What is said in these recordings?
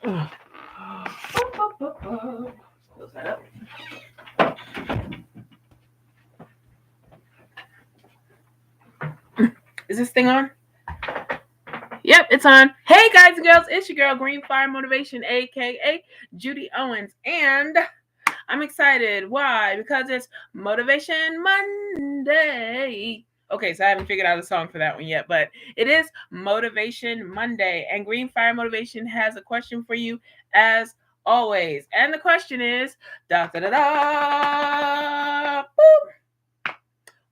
Close that up. Is this thing on? Yep, it's on. Hey guys and girls, it's your girl Green Fire Motivation, aka Judy Owens, and I'm excited. Why? Because it's Motivation Monday. Okay, so I haven't figured out a song for that one yet, but it is Motivation Monday, and Green Fire Motivation has a question for you as always. And the question is da da da da. Boop.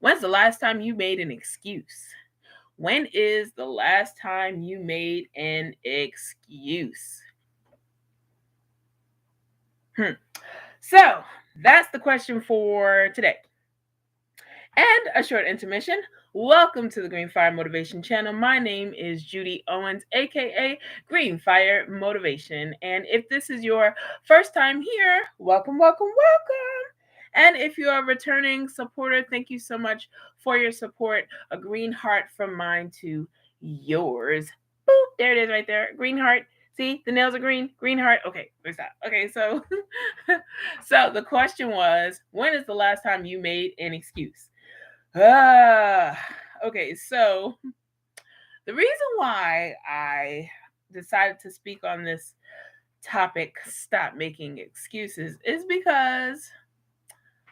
When's the last time you made an excuse? When is the last time you made an excuse? So that's the question for today. And a short intermission. Welcome to the Green Fire Motivation channel. My name is Judy Owens, aka Green Fire Motivation. And if this is your first time here, welcome, welcome, welcome. And if you are a returning supporter, thank you so much for your support. A green heart from mine to yours. Boop, there it is right there. Green heart. See, the nails are green. Green heart. Okay, where's that? Okay, so so the question was, when is the last time you made an excuse? Okay, so the reason why I decided to speak on this topic, stop making excuses, is because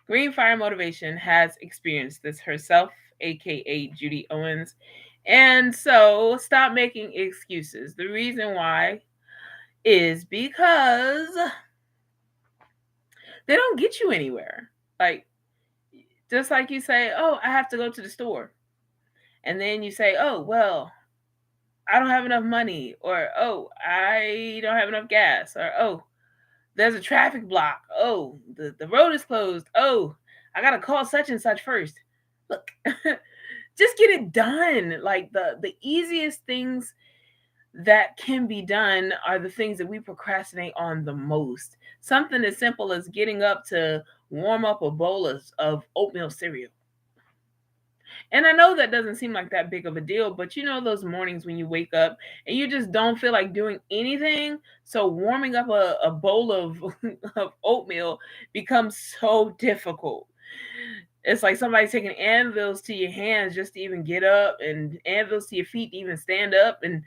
Green Fire Motivation has experienced this herself, aka Judy Owens. And so stop making excuses. The reason why is because they don't get you anywhere. Like, just like you say, oh, I have to go to the store. And then you say, oh, well, I don't have enough money. Or, oh, I don't have enough gas. Or, oh, there's a traffic block. Oh, the road is closed. Oh, I got to call such and such first. Look, just get it done. Like the easiest things that can be done are the things that we procrastinate on the most. Something as simple as getting up to warm up a bowl of oatmeal cereal. And I know that doesn't seem like that big of a deal, but you know those mornings when you wake up and you just don't feel like doing anything. So warming up a bowl of, of oatmeal becomes so difficult. It's like somebody's taking anvils to your hands just to even get up, and anvils to your feet to even stand up, and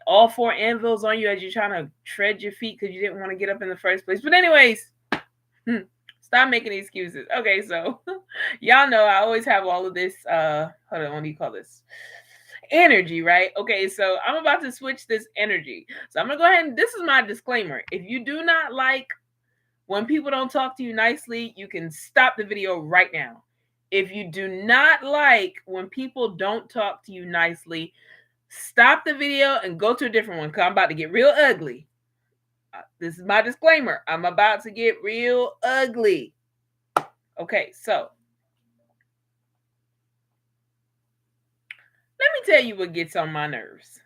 all four anvils on you as you're trying to tread your feet because you didn't want to get up in the first place. But anyways, stop making excuses. Okay, so y'all know I always have all of this hold on, what do you call this? Energy, right? Okay, so I'm about to switch this energy. So I'm gonna go ahead and this is my disclaimer. If you do not like when people don't talk to you nicely, you can stop the video right now. If you do not like when people don't talk to you nicely, stop the video and go to a different one because I'm about to get real ugly. This is my disclaimer. I'm about to get real ugly. Okay, so let me tell you what gets on my nerves.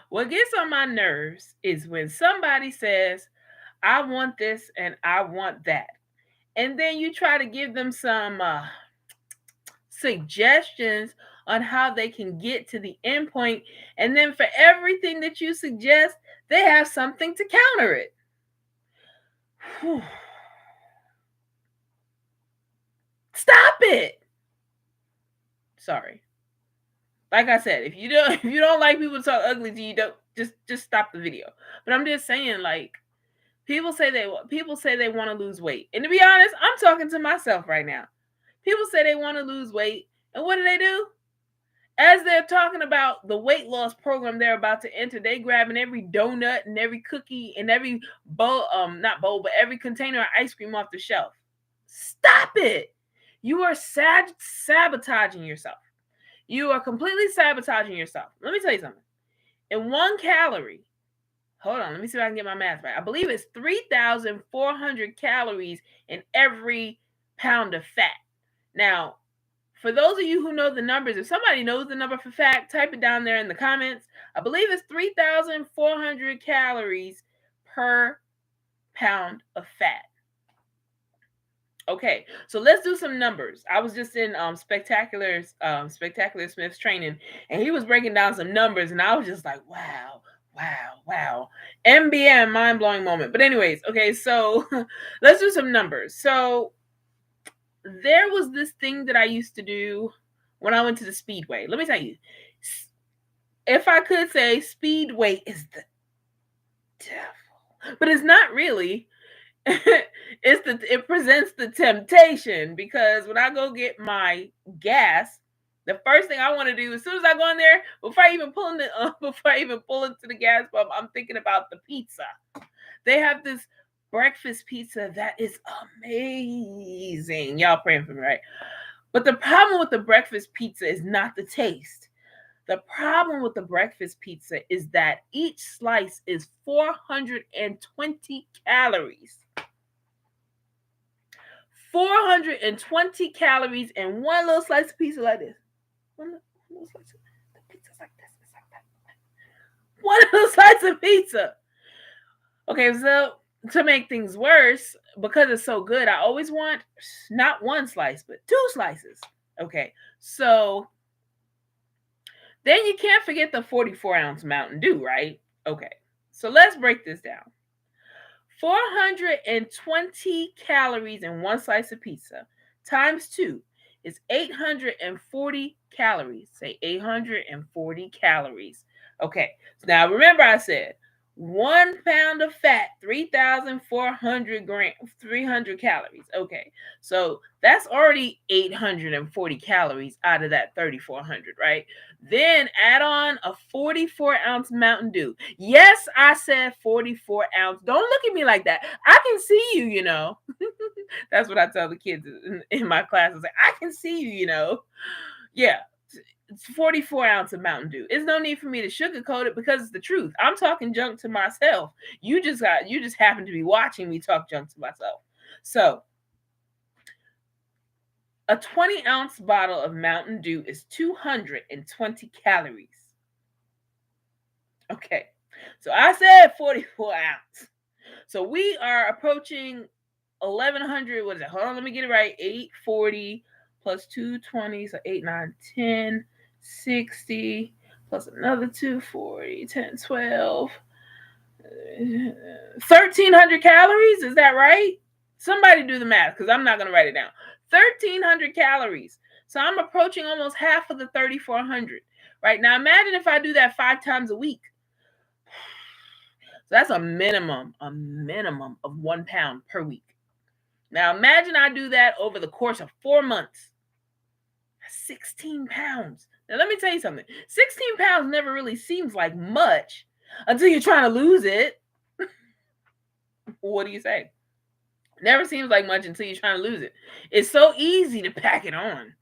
What gets on my nerves is when somebody says, I want this and I want that. And then you try to give them some suggestions on how they can get to the end point. And then for everything that you suggest, they have something to counter it. Whew. Stop it. Sorry. Like I said, if you don't like people talk ugly to you, don't just stop the video. But I'm just saying, like, people say they want to lose weight. And to be honest, I'm talking to myself right now. People say they want to lose weight, and what do? As they're talking about the weight loss program they're about to enter, they grabbing every donut and every cookie and every bowl, not bowl, but every container of ice cream off the shelf. Stop it. You are sabotaging yourself. You are completely sabotaging yourself. Let me tell you something. In 1 calorie, hold on, let me see if I can get my math right. I believe it's 3,400 calories in every pound of fat. Now, for those of you who know the numbers, if somebody knows the number for fat, type it down there in the comments. I believe it's 3,400 calories per pound of fat. Okay, so let's do some numbers. I was just in Spectacular Smith's training, and he was breaking down some numbers, and I was just like, wow. MBM, mind-blowing moment. But anyways, okay, so let's do some numbers. So there was this thing that I used to do when I went to the Speedway. Let me tell you, if I could say, Speedway is the devil, but it's not really. It presents the temptation, because when I go get my gas, the first thing I want to do as soon as I go in there, before I even pull into the gas pump, I'm thinking about the pizza. They have this breakfast pizza that is amazing. Y'all praying for me, right? But the problem with the breakfast pizza is not the taste. The problem with the breakfast pizza is that each slice is 420 calories. 420 calories in one little slice of pizza like this. One little slice of the pizza's like this. It's like that. One little slice of pizza. Okay, so to make things worse, because it's so good, I always want not one slice, but 2 slices. Okay, so then you can't forget the 44-ounce Mountain Dew, right? Okay, so let's break this down. 420 calories in one slice of pizza times 2 is 840 calories. Say 840 calories. Okay, so now remember I said 1 pound of fat, 300 calories. Okay, so that's already 840 calories out of that 3,400, right? Then add on a 44-ounce Mountain Dew. Yes, I said 44-ounce. Don't look at me like that. I can see you, you know. That's what I tell the kids in my classes. Like, I can see you, you know. Yeah, it's 44 ounce of Mountain Dew. There's no need for me to sugarcoat it, because it's the truth. I'm talking junk to myself. You just happen to be watching me talk junk to myself. So a 20-ounce bottle of Mountain Dew is 220 calories. Okay, so I said 44 ounce. So we are approaching 1,100. What is it? Hold on, let me get it right. 840 plus 220, so 8, 9, 10, 60 plus another 240, 10, 12, 1,300 calories. Is that right? Somebody do the math, because I'm not going to write it down. 1,300 calories. So I'm approaching almost half of the 3,400. Right now, imagine if I do that 5 times a week. So that's a minimum of 1 pound per week. Now imagine I do that over the course of 4 months. 16 pounds. Now let me tell you something. 16 pounds never really seems like much until you're trying to lose it. What do you say? Never seems like much until you're trying to lose it. It's so easy to pack it on.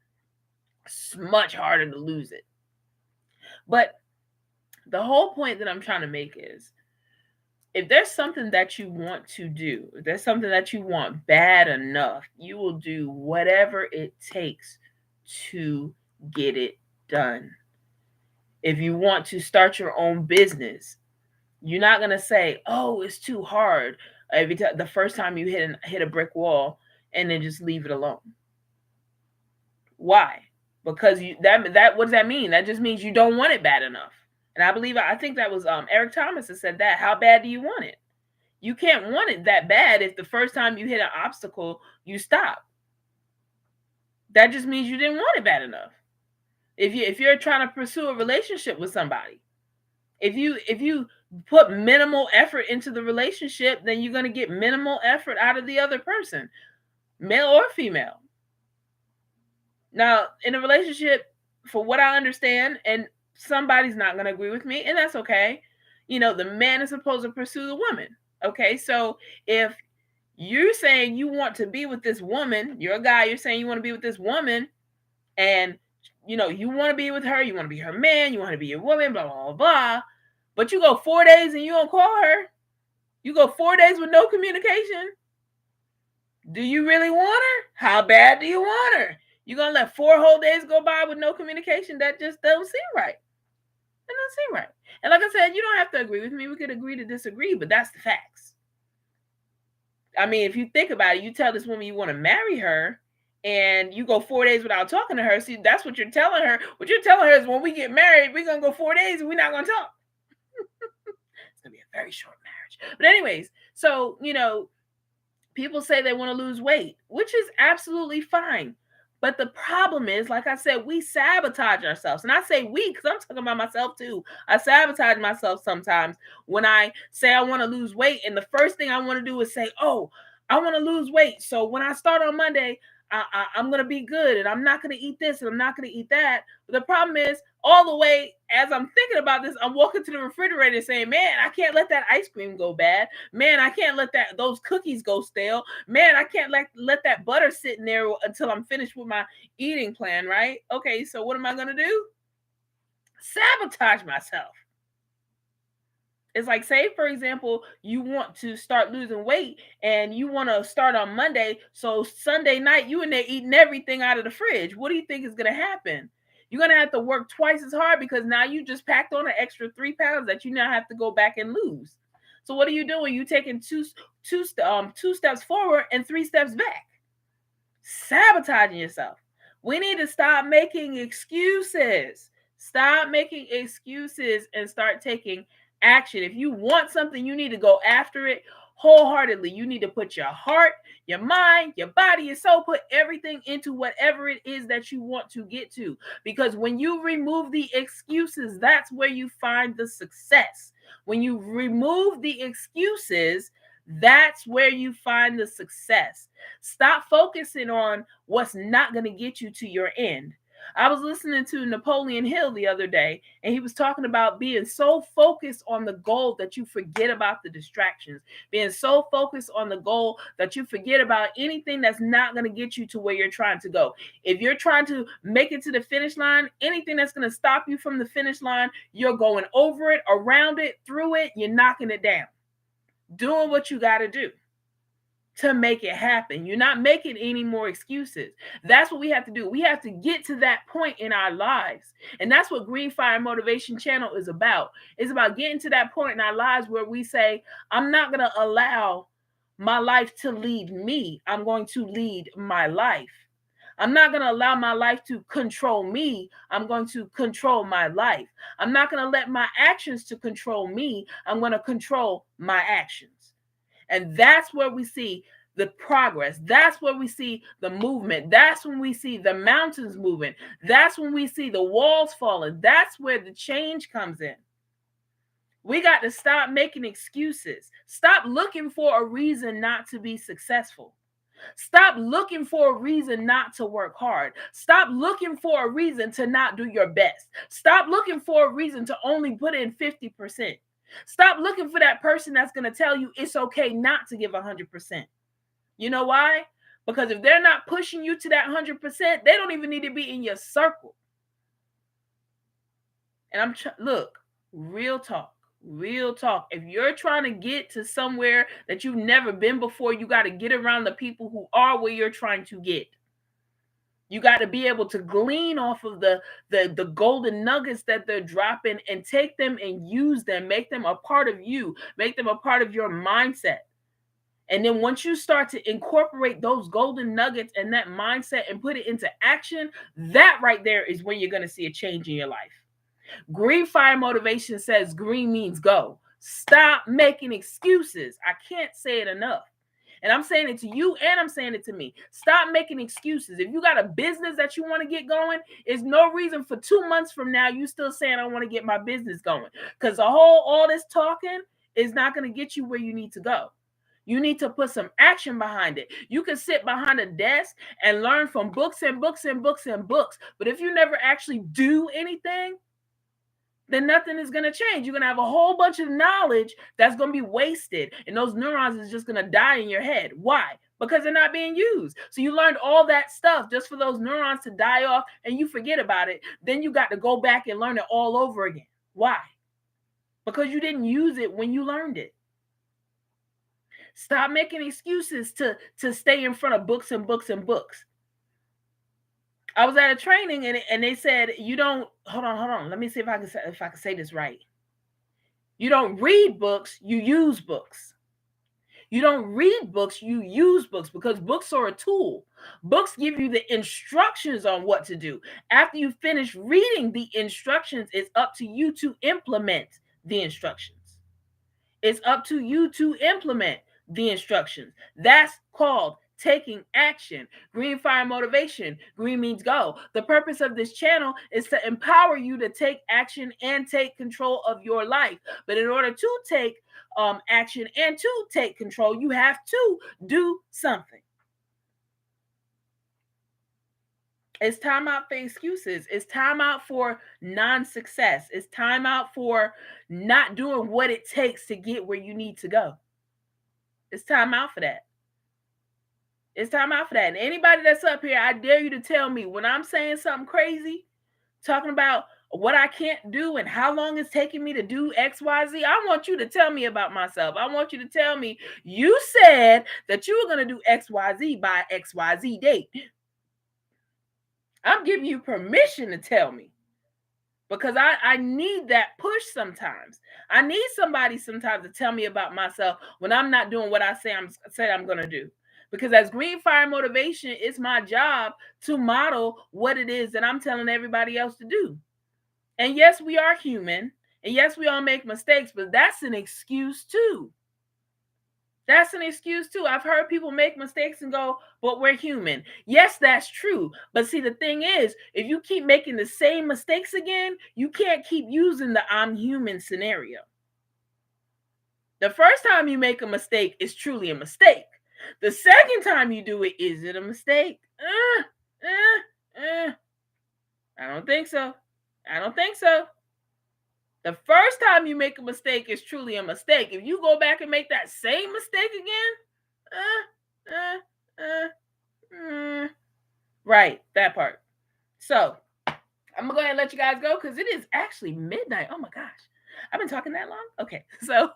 It's much harder to lose it. But the whole point that I'm trying to make is, if there's something that you want to do, if there's something that you want bad enough, you will do whatever it takes to get it done. If you want to start your own business, you're not going to say, oh, it's too hard every time, the first time you hit a brick wall, and then just leave it alone. Why? Because that what does that mean? That just means you don't want it bad enough. And I think that was Eric Thomas that said that. How bad do you want it? You can't want it that bad if the first time you hit an obstacle, you stop. That just means you didn't want it bad enough. If you're trying to pursue a relationship with somebody, if you put minimal effort into the relationship, then you're going to get minimal effort out of the other person, male or female. Now, in a relationship, for what I understand, and somebody's not going to agree with me, and that's okay. You know, the man is supposed to pursue the woman. Okay, so if you're saying you want to be with this woman, you're a guy, you're saying you want to be with this woman, and you know, you want to be with her, you want to be her man, you want to be your woman, blah, blah, blah, blah. But you go 4 days and you don't call her. You go 4 days with no communication. Do you really want her? How bad do you want her? You're going to let 4 whole days go by with no communication? That just doesn't seem right. That doesn't seem right. And like I said, you don't have to agree with me. We could agree to disagree, but that's the facts. I mean, if you think about it, you tell this woman you want to marry her, and you go 4 days without talking to her. See, that's what you're telling her. What you're telling her is, when we get married, we're going to go 4 days and we're not going to talk. It's going to be a very short marriage. But anyways, so, people say they want to lose weight, which is absolutely fine. But the problem is, like I said, we sabotage ourselves. And I say we because I'm talking about myself too. I sabotage myself sometimes when I say I want to lose weight. And the first thing I want to do is say, oh, I want to lose weight. So when I start on Monday, I'm going to be good and I'm not going to eat this and I'm not going to eat that. But the problem is, all the way as I'm thinking about this, I'm walking to the refrigerator saying, man, I can't let that ice cream go bad. Man, I can't let those cookies go stale. Man, I can't let that butter sit in there until I'm finished with my eating plan, right? Okay, so what am I going to do? Sabotage myself. It's like, say, for example, you want to start losing weight and you want to start on Monday. So Sunday night, you in there eating everything out of the fridge. What do you think is going to happen? You're going to have to work twice as hard because now you just packed on an extra 3 pounds that you now have to go back and lose. So what are you doing? You taking two steps forward and 3 steps back. Sabotaging yourself. We need to stop making excuses. Stop making excuses and start taking action. If you want something, you need to go after it wholeheartedly. You need to put your heart, your mind, your body, your soul, put everything into whatever it is that you want to get to. Because when you remove the excuses, that's where you find the success. When you remove the excuses, that's where you find the success. Stop focusing on what's not going to get you to your end. I was listening to Napoleon Hill the other day, and he was talking about being so focused on the goal that you forget about the distractions, being so focused on the goal that you forget about anything that's not going to get you to where you're trying to go. If you're trying to make it to the finish line, anything that's going to stop you from the finish line, you're going over it, around it, through it, you're knocking it down, doing what you got to do to make it happen. You're not making any more excuses. That's what we have to do. We have to get to that point in our lives. And that's what Green Fire Motivation Channel is about. It's about getting to that point in our lives where we say, I'm not going to allow my life to lead me. I'm going to lead my life. I'm not going to allow my life to control me. I'm going to control my life. I'm not going to let my actions to control me. I'm going to control my actions. And that's where we see the progress. That's where we see the movement. That's when we see the mountains moving. That's when we see the walls falling. That's where the change comes in. We got to stop making excuses. Stop looking for a reason not to be successful. Stop looking for a reason not to work hard. Stop looking for a reason to not do your best. Stop looking for a reason to only put in 50%. Stop looking for that person that's going to tell you it's okay not to give 100%. You know why? Because if they're not pushing you to that 100%, they don't even need to be in your circle. And look, real talk. If you're trying to get to somewhere that you've never been before, you got to get around the people who are where you're trying to get. You got to be able to glean off of the golden nuggets that they're dropping and take them and use them, make them a part of you, make them a part of your mindset. And then once you start to incorporate those golden nuggets and that mindset and put it into action, that right there is when you're going to see a change in your life. Green Fire Motivation says green means go. Stop making excuses. I can't say it enough. And I'm saying it to you and I'm saying it to me. Stop making excuses. If you got a business that you want to get going, there's no reason for 2 months from now you still saying I want to get my business going. Because all this talking is not going to get you where you need to go. You need to put some action behind it. You can sit behind a desk and learn from books and books and books and books. But if you never actually do anything, then nothing is going to change. You're going to have a whole bunch of knowledge that's going to be wasted. And those neurons is just going to die in your head. Why? Because they're not being used. So you learned all that stuff just for those neurons to die off and you forget about it. Then you got to go back and learn it all over again. Why? Because you didn't use it when you learned it. Stop making excuses to stay in front of books and books and books. I was at a training and they said, you don't, hold on. Let me see if I can say this right. You don't read books, you use books. You don't read books, you use books because books are a tool. Books give you the instructions on what to do. After you finish reading the instructions, it's up to you to implement the instructions. It's up to you to implement the instructions. That's called taking action. Green Fire Motivation, green means go. The purpose of this channel is to empower you to take action and take control of your life. But in order to take action and to take control, you have to do something. It's time out for excuses. It's time out for non-success. It's time out for not doing what it takes to get where you need to go. It's time out for that. It's time out for that. And anybody that's up here, I dare you to tell me when I'm saying something crazy, talking about what I can't do and how long it's taking me to do X, Y, Z. I want you to tell me about myself. I want you to tell me you said that you were going to do X, Y, Z by X, Y, Z date. I'm giving you permission to tell me. Because I need that push sometimes. I need somebody sometimes to tell me about myself when I'm not doing what I say I'm going to do. Because as Green Fire Motivation, it's my job to model what it is that I'm telling everybody else to do. And yes, we are human. And yes, we all make mistakes, but that's an excuse too. That's an excuse too. I've heard people make mistakes and go, but we're human. Yes, that's true. But see, the thing is, if you keep making the same mistakes again, you can't keep using the I'm human scenario. The first time you make a mistake is truly a mistake. The second time you do it, is it a mistake? I don't think so. I don't think so. The first time you make a mistake is truly a mistake. If you go back and make that same mistake again, right, that part. So I'm gonna go ahead and let you guys go because it is actually midnight. Oh my gosh. I've been talking that long? Okay. So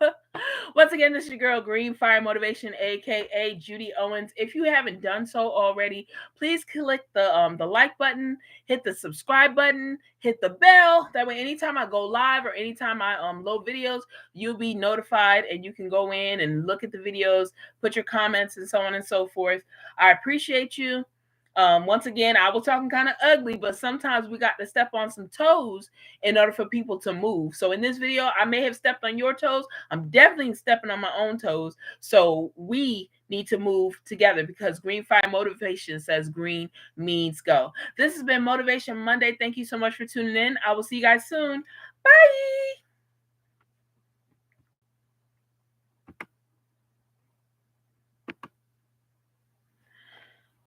once again, this is your girl, Green Fire Motivation, aka Judy Owens. If you haven't done so already, please click the like button, hit the subscribe button, hit the bell. That way, anytime I go live or anytime I load videos, you'll be notified and you can go in and look at the videos, put your comments and so on and so forth. I appreciate you. Once again, I was talking kind of ugly, but sometimes we got to step on some toes in order for people to move. So in this video, I may have stepped on your toes. I'm definitely stepping on my own toes. So we need to move together because Green Fire Motivation says green means go. This has been Motivation Monday. Thank you so much for tuning in. I will see you guys soon. Bye.